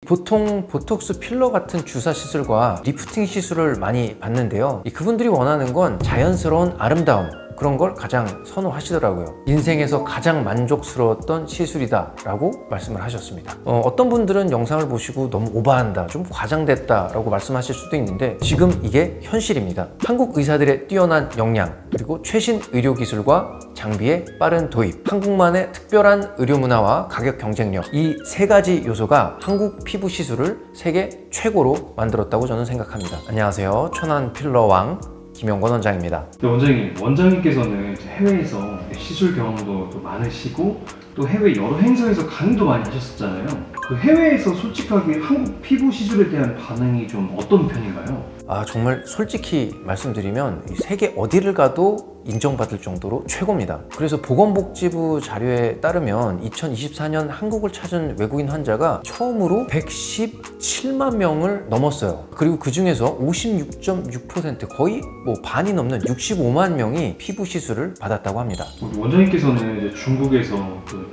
보통 보톡스 필러 같은 주사 시술과 리프팅 시술을 많이 받는데요, 그분들이 원하는 건 자연스러운 아름다움, 그런 걸 가장 선호하시더라고요. 인생에서 가장 만족스러웠던 시술이다 라고 말씀을 하셨습니다. 어떤 분들은 영상을 보시고 너무 오버한다, 좀 과장됐다 라고 말씀하실 수도 있는데, 지금 이게 현실입니다. 한국 의사들의 뛰어난 역량, 그리고 최신 의료기술과 장비의 빠른 도입, 한국만의 특별한 의료 문화와 가격 경쟁력, 이 세 가지 요소가 한국 피부 시술을 세계 최고로 만들었다고 저는 생각합니다. 안녕하세요, 천안 필러왕 김영권 원장입니다. 네, 원장님께서는 해외에서 시술 경험도 또 많으시고 또 해외 여러 행사에서 강의도 많이 하셨었잖아요. 그 해외에서 솔직하게 한국 피부 시술에 대한 반응이 좀 어떤 편인가요? 정말 솔직히 말씀드리면 세계 어디를 가도 인정받을 정도로 최고입니다. 그래서 보건복지부 자료에 따르면 2024년 한국을 찾은 외국인 환자가 처음으로 117만 명을 넘었어요. 그리고 그 중에서 56.6%, 거의 반이 넘는 65만 명이 피부 시술을 받았다고 합니다. 원장님께서는 이제 중국에서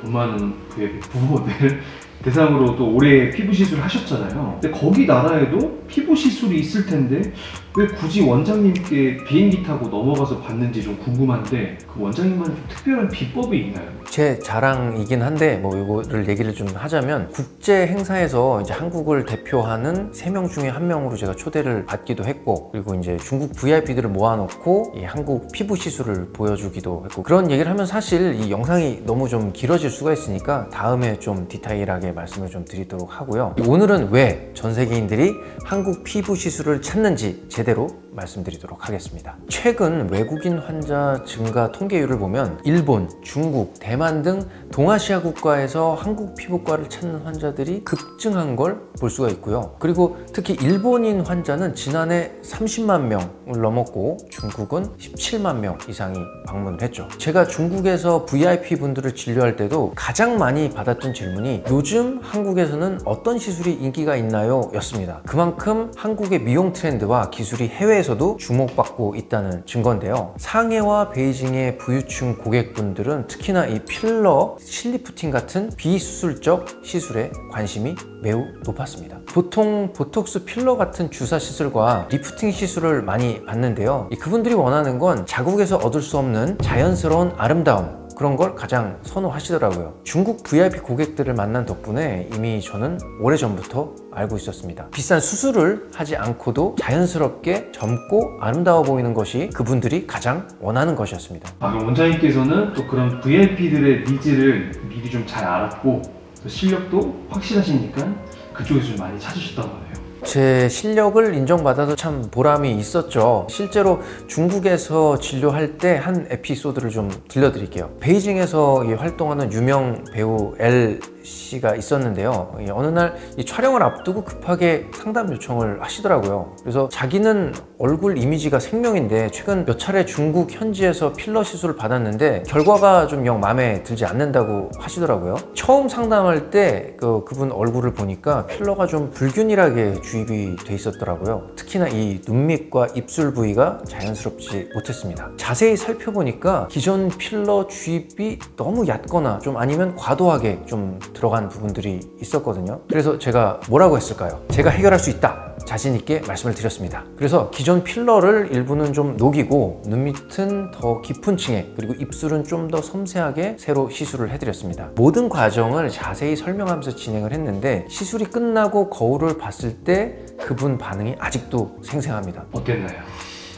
돈 많은 그의 부모들 대상으로 또 올해 피부 시술을 하셨잖아요. 근데 거기 나라에도 피부 시술이 있을 텐데 왜 굳이 원장님께 비행기 타고 넘어가서 받는지 좀 궁금한데, 그 원장님만의 좀 특별한 비법이 있나요? 제 자랑이긴 한데 이거를 얘기를 좀 하자면, 국제 행사에서 이제 한국을 대표하는 3명 중에 1명으로 제가 초대를 받기도 했고, 그리고 이제 중국 VIP들을 모아놓고 이 한국 피부 시술을 보여주기도 했고, 그런 얘기를 하면 사실 이 영상이 너무 좀 길어질 수가 있으니까 다음에 좀 디테일하게 말씀을 좀 드리도록 하고요. 오늘은 왜 전 세계인들이 한국 피부 시술을 찾는지 제대로 말씀드리도록 하겠습니다. 최근 외국인 환자 증가 통계율을 보면 일본, 중국, 대만 등 동아시아 국가에서 한국 피부과를 찾는 환자들이 급증한 걸 볼 수가 있고요. 그리고 특히 일본인 환자는 지난해 30만 명을 넘었고 중국은 17만 명 이상이 방문을 했죠. 제가 중국에서 VIP 분들을 진료할 때도 가장 많이 받았던 질문이 요즘 한국에서는 어떤 시술이 인기가 있나요? 였습니다. 그만큼 한국의 미용 트렌드와 기술이 해외에서도 주목받고 있다는 증거인데요. 상해와 베이징의 부유층 고객분들은 특히나 이 필러, 실리프팅 같은 비수술적 시술에 관심이 매우 높았습니다. 보통 보톡스 필러 같은 주사 시술과 리프팅 시술을 많이 받는데요, 그분들이 원하는 건 자국에서 얻을 수 없는 자연스러운 아름다움, 그런 걸 가장 선호하시더라고요. 중국 VIP 고객들을 만난 덕분에 이미 저는 오래전부터 알고 있었습니다. 비싼 수술을 하지 않고도 자연스럽게 젊고 아름다워 보이는 것이 그분들이 가장 원하는 것이었습니다. 그럼 원장님께서는 또 그런 VIP들의 니즈를 미리 좀 잘 알았고 또 실력도 확실하시니까 그쪽에서 좀 많이 찾으셨던 거네요. 제 실력을 인정받아서 참 보람이 있었죠. 실제로 중국에서 진료할 때 한 에피소드를 좀 들려드릴게요. 베이징에서 활동하는 유명 배우 L 씨가 있었는데요, 어느 날 이 촬영을 앞두고 급하게 상담 요청을 하시더라고요. 그래서 자기는 얼굴 이미지가 생명인데 최근 몇 차례 중국 현지에서 필러 시술을 받았는데 결과가 좀 영 마음에 들지 않는다고 하시더라고요. 처음 상담할 때 그분 얼굴을 보니까 필러가 좀 불균일하게 주입이 돼 있었더라고요. 특히나 이 눈밑과 입술 부위가 자연스럽지 못했습니다. 자세히 살펴보니까 기존 필러 주입이 너무 얕거나 좀 아니면 과도하게 좀 들어간 부분들이 있었거든요. 그래서 제가 뭐라고 했을까요? 제가 해결할 수 있다, 자신 있게 말씀을 드렸습니다. 그래서 기존 필러를 일부는 좀 녹이고 눈밑은 더 깊은 층에, 그리고 입술은 좀 더 섬세하게 새로 시술을 해드렸습니다. 모든 과정을 자세히 설명하면서 진행을 했는데 시술이 끝나고 거울을 봤을 때 그분 반응이 아직도 생생합니다. 어땠나요?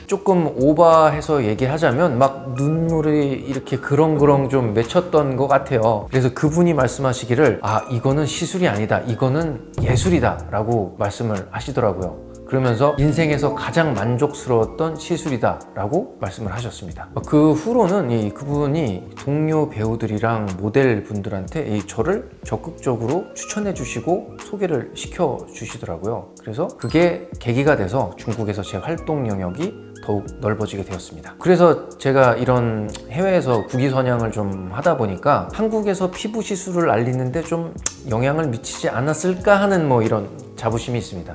조금 오버해서 얘기하자면 막 눈물이 이렇게 그렁그렁 좀 맺혔던 것 같아요. 그래서 그분이 말씀하시기를 이거는 시술이 아니다, 이거는 예술이다 라고 말씀을 하시더라고요. 그러면서 인생에서 가장 만족스러웠던 시술이다 라고 말씀을 하셨습니다. 그 후로는 그분이 동료 배우들이랑 모델 분들한테 저를 적극적으로 추천해 주시고 소개를 시켜 주시더라고요. 그래서 그게 계기가 돼서 중국에서 제 활동 영역이 더욱 넓어지게 되었습니다. 그래서 제가 이런 해외에서 국위선양을 좀 하다 보니까 한국에서 피부 시술을 알리는데 좀 영향을 미치지 않았을까 하는 이런 자부심이 있습니다.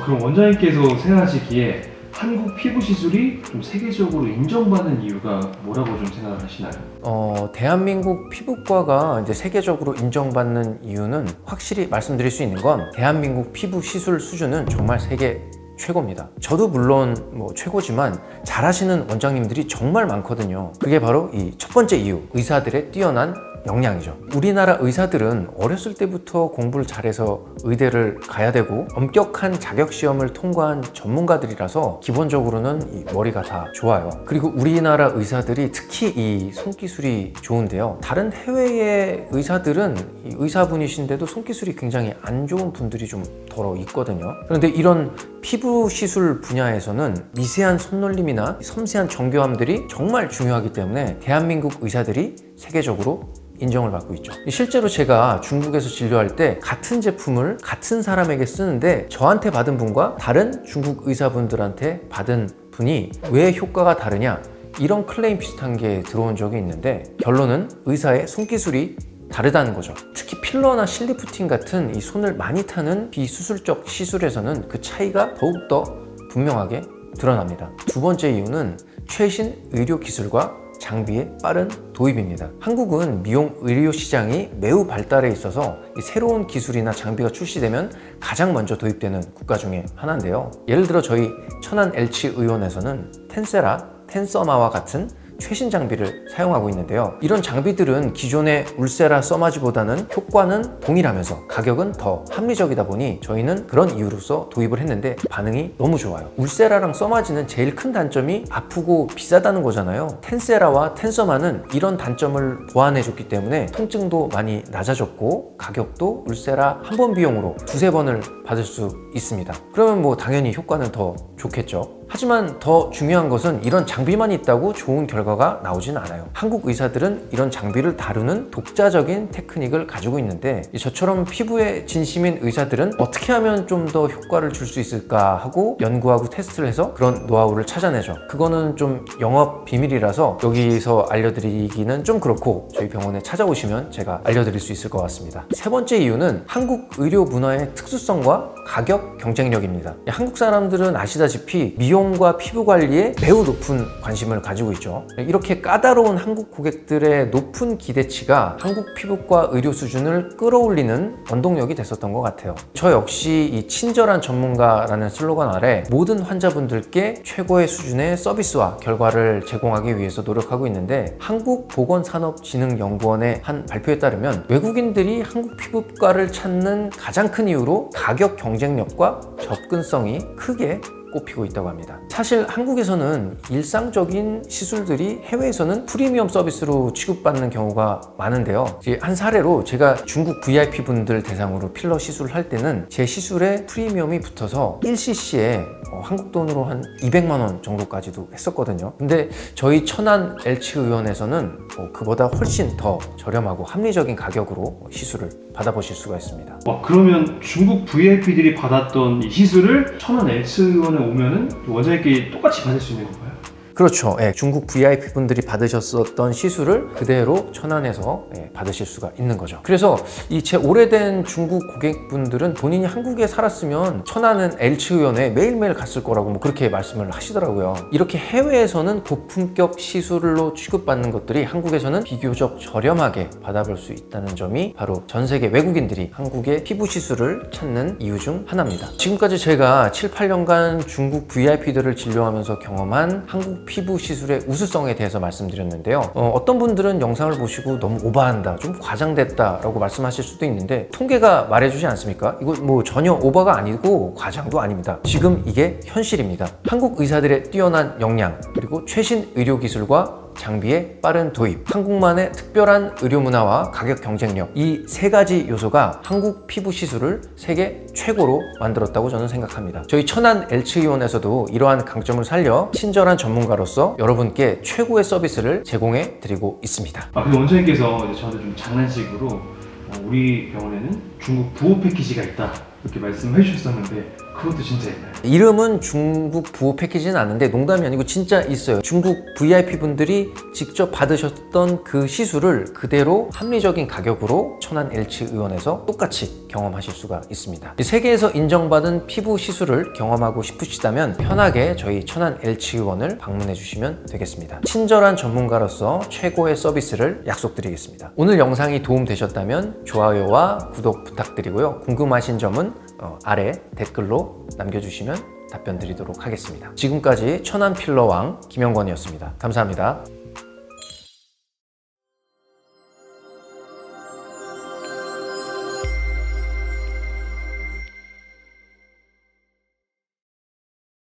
그럼 원장님께서 생각하시기에 한국 피부 시술이 좀 세계적으로 인정받는 이유가 뭐라고 좀 생각을 하시나요? 대한민국 피부과가 이제 세계적으로 인정받는 이유는 확실히 말씀드릴 수 있는 건 대한민국 피부 시술 수준은 정말 세계 최고입니다. 저도 물론 최고지만 잘하시는 원장님들이 정말 많거든요. 그게 바로 이 첫 번째 이유, 의사들의 뛰어난 역량이죠. 우리나라 의사들은 어렸을 때부터 공부를 잘해서 의대를 가야 되고 엄격한 자격시험을 통과한 전문가들이라서 기본적으로는 이 머리가 다 좋아요. 그리고 우리나라 의사들이 특히 이 손기술이 좋은데요. 다른 해외의 의사들은 이 의사분이신데도 손기술이 굉장히 안 좋은 분들이 좀 더러 있거든요. 그런데 이런 피부 시술 분야에서는 미세한 손놀림이나 섬세한 정교함들이 정말 중요하기 때문에 대한민국 의사들이 세계적으로 인정을 받고 있죠. 실제로 제가 중국에서 진료할 때 같은 제품을 같은 사람에게 쓰는데 저한테 받은 분과 다른 중국 의사분들한테 받은 분이 왜 효과가 다르냐, 이런 클레임 비슷한 게 들어온 적이 있는데 결론은 의사의 손기술이 다르다는 거죠. 특히 필러나 실리프팅 같은 이 손을 많이 타는 비수술적 시술에서는 그 차이가 더욱더 분명하게 드러납니다. 두 번째 이유는 최신 의료 기술과 장비의 빠른 도입입니다. 한국은 미용 의료 시장이 매우 발달해 있어서 새로운 기술이나 장비가 출시되면 가장 먼저 도입되는 국가 중에 하나인데요. 예를 들어 저희 천안 LH의원에서는 텐세라, 텐서마와 같은 최신 장비를 사용하고 있는데요. 이런 장비들은 기존의 울세라 써마지보다는 효과는 동일하면서 가격은 더 합리적이다 보니 저희는 그런 이유로서 도입을 했는데 반응이 너무 좋아요. 울세라랑 써마지는 제일 큰 단점이 아프고 비싸다는 거잖아요. 텐세라와 텐서마는 이런 단점을 보완해줬기 때문에 통증도 많이 낮아졌고 가격도 울세라 한 번 비용으로 두세 번을 받을 수 있습니다. 그러면 당연히 효과는 더 좋겠죠. 하지만 더 중요한 것은 이런 장비만 있다고 좋은 결과가 나오진 않아요. 한국 의사들은 이런 장비를 다루는 독자적인 테크닉을 가지고 있는데 저처럼 피부에 진심인 의사들은 어떻게 하면 좀 더 효과를 줄 수 있을까 하고 연구하고 테스트를 해서 그런 노하우를 찾아내죠. 그거는 좀 영업 비밀이라서 여기서 알려드리기는 좀 그렇고 저희 병원에 찾아오시면 제가 알려드릴 수 있을 것 같습니다. 세 번째 이유는 한국 의료 문화의 특수성과 가격 경쟁력입니다. 한국 사람들은 아시다시피 미용과 피부 관리에 매우 높은 관심을 가지고 있죠. 이렇게 까다로운 한국 고객들의 높은 기대치가 한국 피부과 의료 수준을 끌어올리는 원동력이 됐었던 것 같아요. 저 역시 이 친절한 전문가라는 슬로건 아래 모든 환자분들께 최고의 수준의 서비스와 결과를 제공하기 위해서 노력하고 있는데 한국보건산업진흥연구원의 한 발표에 따르면 외국인들이 한국 피부과를 찾는 가장 큰 이유로 가격 경쟁력과 접근성이 크게 꼽히고 있다고 합니다. 사실 한국에서는 일상적인 시술들이 해외에서는 프리미엄 서비스로 취급받는 경우가 많은데요. 한 사례로 제가 중국 VIP 분들 대상으로 필러 시술을 할 때는 제 시술에 프리미엄이 붙어서 1cc에 한국 돈으로 한 200만 원 정도까지도 했었거든요. 근데 저희 천안 LH의원에서는 그보다 훨씬 더 저렴하고 합리적인 가격으로 시술을 받아보실 수가 있습니다. 그러면 중국 VIP들이 받았던 이 시술을 천안 LH의원에 오면은 원장님께 똑같이 받을 수 있는 건가요? 그렇죠. 중국 VIP 분들이 받으셨었던 시술을 그대로 천안에서 받으실 수가 있는 거죠. 그래서 이 제 오래된 중국 고객분들은 본인이 한국에 살았으면 천안은 LH의원에 매일매일 갔을 거라고 그렇게 말씀을 하시더라고요. 이렇게 해외에서는 고품격 시술로 취급받는 것들이 한국에서는 비교적 저렴하게 받아볼 수 있다는 점이 바로 전 세계 외국인들이 한국의 피부 시술을 찾는 이유 중 하나입니다. 지금까지 제가 7, 8년간 중국 VIP들을 진료하면서 경험한 한국 피부 시술의 우수성에 대해서 말씀드렸는데요. 어떤 분들은 영상을 보시고 너무 오버한다, 좀 과장됐다 라고 말씀하실 수도 있는데 통계가 말해주지 않습니까? 이거 전혀 오버가 아니고 과장도 아닙니다. 지금 이게 현실입니다. 한국 의사들의 뛰어난 역량, 그리고 최신 의료기술과 장비의 빠른 도입, 한국만의 특별한 의료 문화와 가격 경쟁력, 이 세 가지 요소가 한국 피부 시술을 세계 최고로 만들었다고 저는 생각합니다. 저희 천안 LH의원에서도 이러한 강점을 살려 친절한 전문가로서 여러분께 최고의 서비스를 제공해 드리고 있습니다. 근데 원장님께서 저한테 좀 장난식으로 우리 병원에는 중국 부호 패키지가 있다 이렇게 말씀을 해주셨었는데 그것도 진짜 있나요? 이름은 중국 부호 패키지는 아닌데 농담이 아니고 진짜 있어요. 중국 VIP 분들이 직접 받으셨던 그 시술을 그대로 합리적인 가격으로 천안 LH 의원에서 똑같이 경험하실 수가 있습니다. 세계에서 인정받은 피부 시술을 경험하고 싶으시다면 편하게 저희 천안 LH 의원을 방문해 주시면 되겠습니다. 친절한 전문가로서 최고의 서비스를 약속드리겠습니다. 오늘 영상이 도움되셨다면 좋아요와 구독 부탁드리고요. 궁금하신 점은 아래 댓글로 남겨주시면 답변 드리도록 하겠습니다. 지금까지 천안 필러왕 김영권이었습니다. 감사합니다.